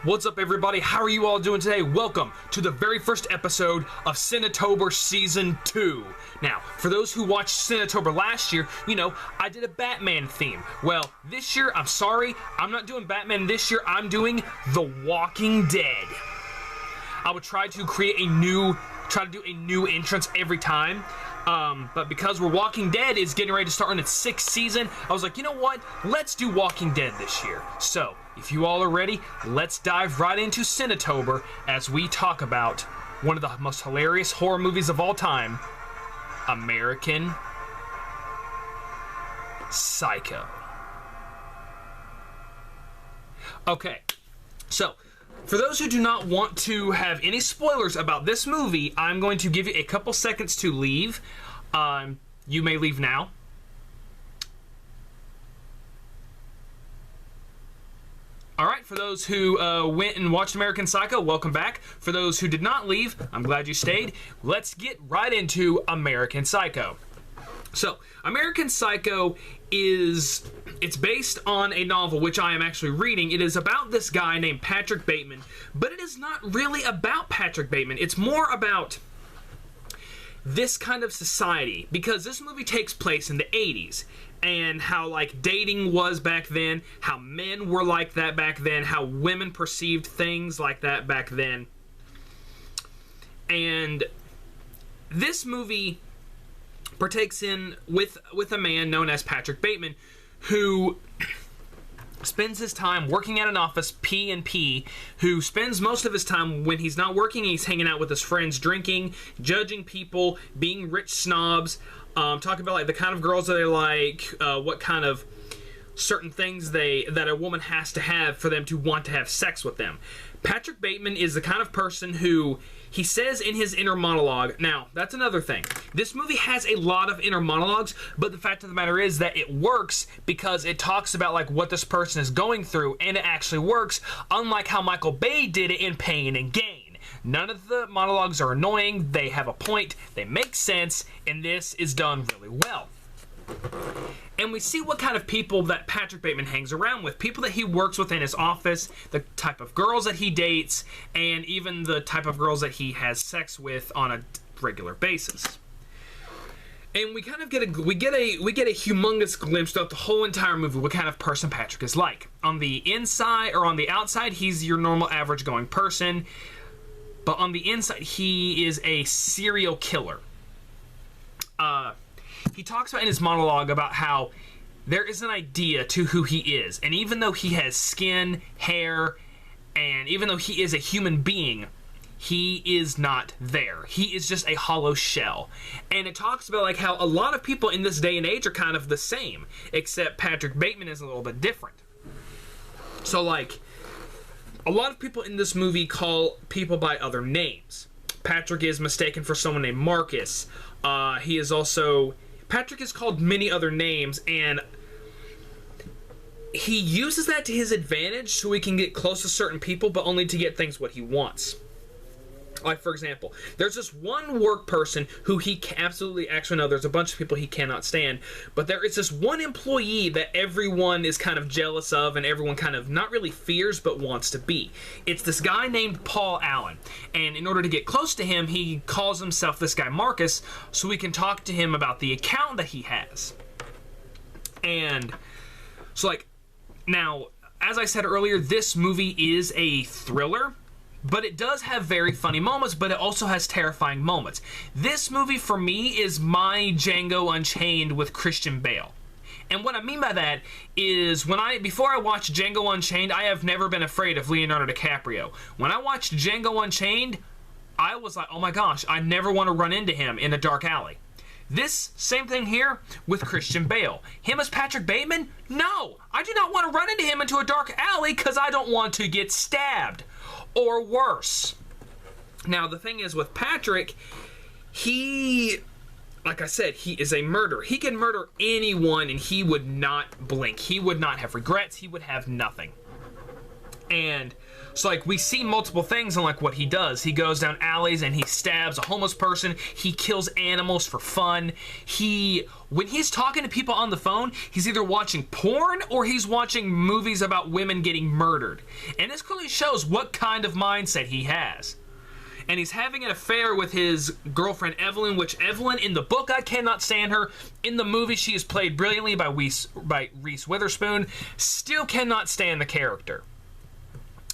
What's up, everybody? How are you all doing today? Welcome to the very first episode of Cinetober Season 2. Now, for those who watched Cinetober last year, you know, I did a Batman theme. Well, this year, I'm sorry, I'm not doing Batman this year, I'm doing The Walking Dead. I would try to do a new entrance every time. But because Walking Dead is getting ready to start on its 6th season, I was like, you know what? Let's do Walking Dead this year. So, if you all are ready, let's dive right into Cinetober as we talk about one of the most hilarious horror movies of all time, American Psycho. Okay, so for those who do not want to have any spoilers about this movie, I'm going to give you a couple seconds to leave. You may leave now. Alright, for those who went and watched American Psycho, welcome back. For those who did not leave, I'm glad you stayed. Let's get right into American Psycho. So, American Psycho it's based on a novel which I am actually reading. It is about this guy named Patrick Bateman, but it is not really about Patrick Bateman. It's more about this kind of society, because this movie takes place in the 80s, and how, like, dating was back then, how men were like that back then, how women perceived things like that back then. And this movie partakes in with a man known as Patrick Bateman, who spends his time working at an office, P&P, who spends most of his time when he's not working, he's hanging out with his friends, drinking, judging people, being rich snobs, talking about like the kind of girls that they like, what kind of certain things that a woman has to have for them to want to have sex with them. Patrick Bateman is the kind of person who, he says in his inner monologue, now, that's another thing. This movie has a lot of inner monologues, but the fact of the matter is that it works because it talks about like what this person is going through, and it actually works, unlike how Michael Bay did it in Pain and Gain. None of the monologues are annoying, they have a point, they make sense, and this is done really well. And we see what kind of people that Patrick Bateman hangs around with. People that he works with in his office, the type of girls that he dates, and even the type of girls that he has sex with on a regular basis. And we kind of get a humongous glimpse throughout the whole entire movie what kind of person Patrick is like. On the inside, or on the outside, he's your normal average going person. But on the inside, he is a serial killer. He talks about in his monologue about how there is an idea to who he is. And even though he has skin, hair, and even though he is a human being, he is not there. He is just a hollow shell. And it talks about like how a lot of people in this day and age are kind of the same, except Patrick Bateman is a little bit different. So like, a lot of people in this movie call people by other names. Patrick is mistaken for someone named Marcus. Patrick is called many other names, and he uses that to his advantage so he can get close to certain people, but only to get things what he wants. Like, for example, there's this one work person who he absolutely, actually no, there's a bunch of people he cannot stand, but there is this one employee that everyone is kind of jealous of and everyone kind of not really fears but wants to be. It's this guy named Paul Allen, and in order to get close to him, he calls himself this guy Marcus so we can talk to him about the account that he has. And so, like, now, as I said earlier, this movie is a thriller, but it does have very funny moments, but it also has terrifying moments. This movie, for me, is my Django Unchained with Christian Bale. And what I mean by that is, before I watched Django Unchained, I have never been afraid of Leonardo DiCaprio. When I watched Django Unchained, I was like, oh my gosh, I never want to run into him in a dark alley. This, same thing here with Christian Bale. Him as Patrick Bateman? No! I do not want to run into him into a dark alley because I don't want to get stabbed. Or worse. Now, the thing is with Patrick, like I said, he is a murderer. He can murder anyone and he would not blink. He would not have regrets. He would have nothing. And so, like, we see multiple things on, like, what he does. He goes down alleys and he stabs a homeless person. He kills animals for fun. When he's talking to people on the phone, he's either watching porn or he's watching movies about women getting murdered. And this clearly shows what kind of mindset he has. And he's having an affair with his girlfriend, Evelyn, which Evelyn, in the book, I cannot stand her. In the movie, she is played brilliantly by Reese Witherspoon. Still cannot stand the character.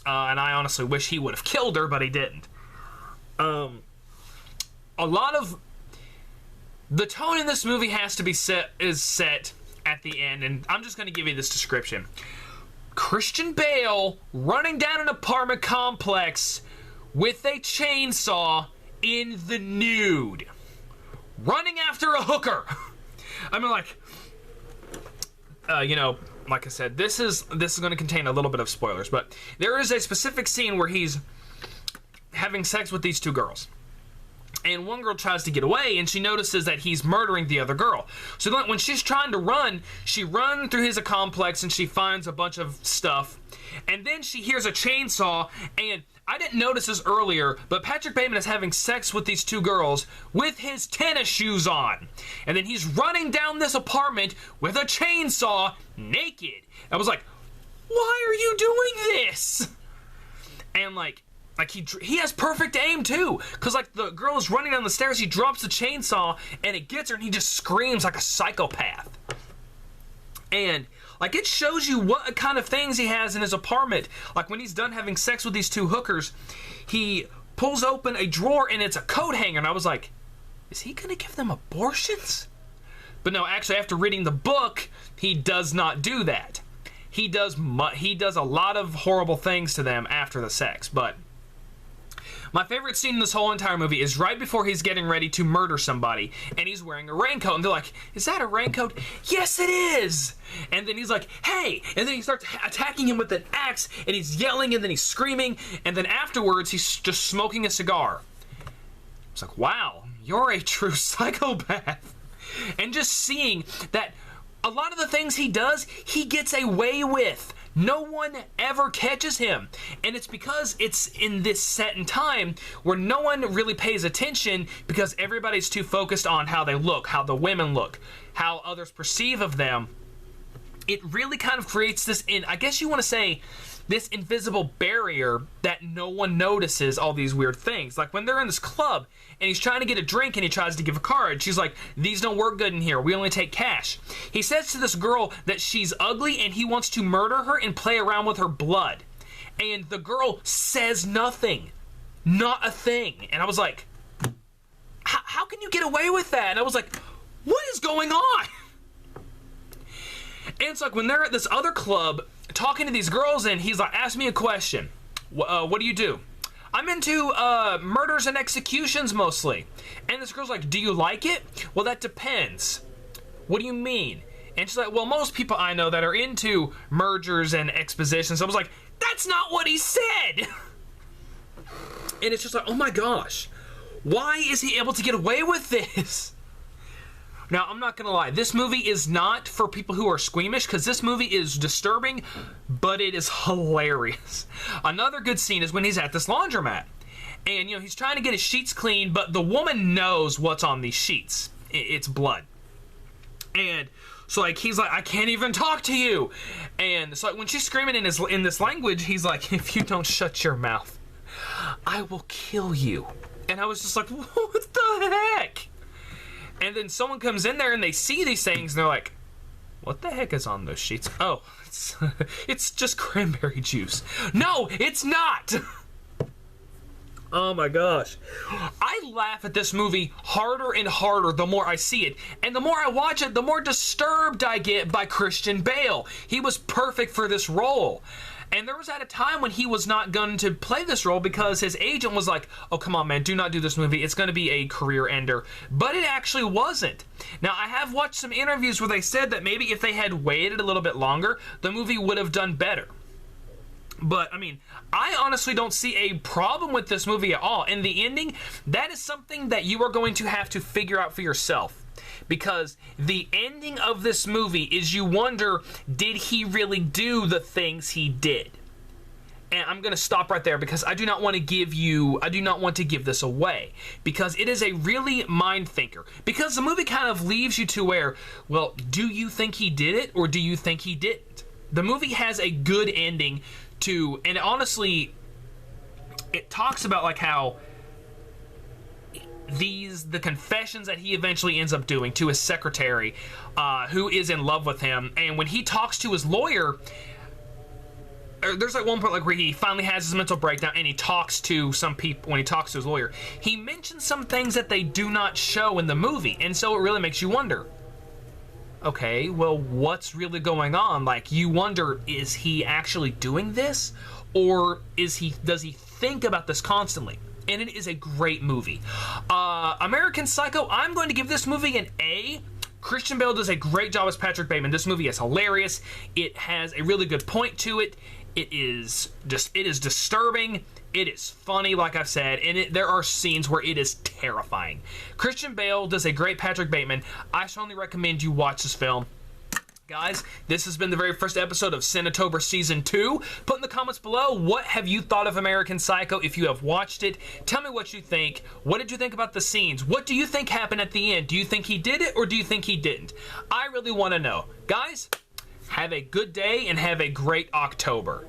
And I honestly wish he would have killed her, but he didn't. A lot of the tone in this movie has to be set at the end, and I'm just going to give you this description. Christian Bale running down an apartment complex with a chainsaw in the nude, running after a hooker. I mean, like, like I said, this is going to contain a little bit of spoilers, but there is a specific scene where he's having sex with these two girls. And one girl tries to get away, and she notices that he's murdering the other girl. So then when she's trying to run, she runs through his complex, and she finds a bunch of stuff. And then she hears a chainsaw, and I didn't notice this earlier, but Patrick Bateman is having sex with these two girls with his tennis shoes on. And then he's running down this apartment with a chainsaw naked. I was like, why are you doing this? And like he has perfect aim too, because like the girl is running down the stairs, he drops the chainsaw and it gets her and he just screams like a psychopath. And like, it shows you what kind of things he has in his apartment. Like, when he's done having sex with these two hookers, he pulls open a drawer and it's a coat hanger, and I was like, is he gonna give them abortions? But no, actually, after reading the book, he does not do that. He does a lot of horrible things to them after the sex. But my favorite scene in this whole entire movie is right before he's getting ready to murder somebody, and he's wearing a raincoat, and they're like, is that a raincoat? Yes, it is! And then he's like, hey! And then he starts attacking him with an axe, and he's yelling, and then he's screaming, and then afterwards, he's just smoking a cigar. It's like, wow, you're a true psychopath. And just seeing that a lot of the things he does, he gets away with. No one ever catches him. And it's because it's in this set in time where no one really pays attention because everybody's too focused on how they look, how the women look, how others perceive of them. It really kind of creates this, I guess you want to say, this invisible barrier that no one notices all these weird things. Like when they're in this club and he's trying to get a drink and he tries to give a card. She's like, these don't work good in here. We only take cash. He says to this girl that she's ugly and he wants to murder her and play around with her blood. And the girl says nothing. Not a thing. And I was like, how can you get away with that? And I was like, what is going on? And it's like when they're at this other club talking to these girls, and he's like, ask me a question. What do you do? I'm into murders and executions mostly. And this girl's like, do you like it? Well, that depends. What do you mean? And she's like, well, most people I know that are into mergers and expositions. I was like, that's not what he said. And it's just like, oh my gosh, why is he able to get away with this? Now, I'm not gonna lie, this movie is not for people who are squeamish, because this movie is disturbing, but it is hilarious. Another good scene is when he's at this laundromat. And, you know, he's trying to get his sheets clean, but the woman knows what's on these sheets. It's blood. And so, like, he's like, I can't even talk to you. And so, like, when she's screaming in this language, he's like, if you don't shut your mouth, I will kill you. And I was just like, what the heck? And then someone comes in there and they see these things and they're like, what the heck is on those sheets? Oh, it's just cranberry juice. No, it's not! Oh my gosh. I laugh at this movie harder and harder the more I see it. And the more I watch it, the more disturbed I get by Christian Bale. He was perfect for this role. And there was at a time when he was not going to play this role because his agent was like, oh, come on, man, do not do this movie. It's going to be a career ender. But it actually wasn't. Now, I have watched some interviews where they said that maybe if they had waited a little bit longer, the movie would have done better. But, I mean, I honestly don't see a problem with this movie at all. And the ending, that is something that you are going to have to figure out for yourself. Because the ending of this movie is you wonder, did he really do the things he did? And I'm going to stop right there because I do not want to give this away, because it is a really mind thinker, because the movie kind of leaves you to where, well, do you think he did it or do you think he didn't? The movie has a good ending to, and honestly, it talks about like how the confessions that he eventually ends up doing to his secretary, who is in love with him, and when he talks to his lawyer, there's like one point like where he finally has his mental breakdown and he talks to some people. When he talks to his lawyer, he mentions some things that they do not show in the movie, and so it really makes you wonder, okay, well, what's really going on? Like, you wonder, is he actually doing this, or does he think about this constantly? And it is a great movie. American Psycho, I'm going to give this movie an A. Christian Bale does a great job as Patrick Bateman. This movie is hilarious. It has a really good point to it. It is disturbing. It is funny, like I've said, and there are scenes where it is terrifying. Christian Bale does a great Patrick Bateman. I strongly recommend you watch this film. Guys, this has been the very first episode of Cinetober Season 2. Put in the comments below, what have you thought of American Psycho if you have watched it? Tell me what you think. What did you think about the scenes? What do you think happened at the end? Do you think he did it or do you think he didn't? I really want to know. Guys, have a good day and have a great October.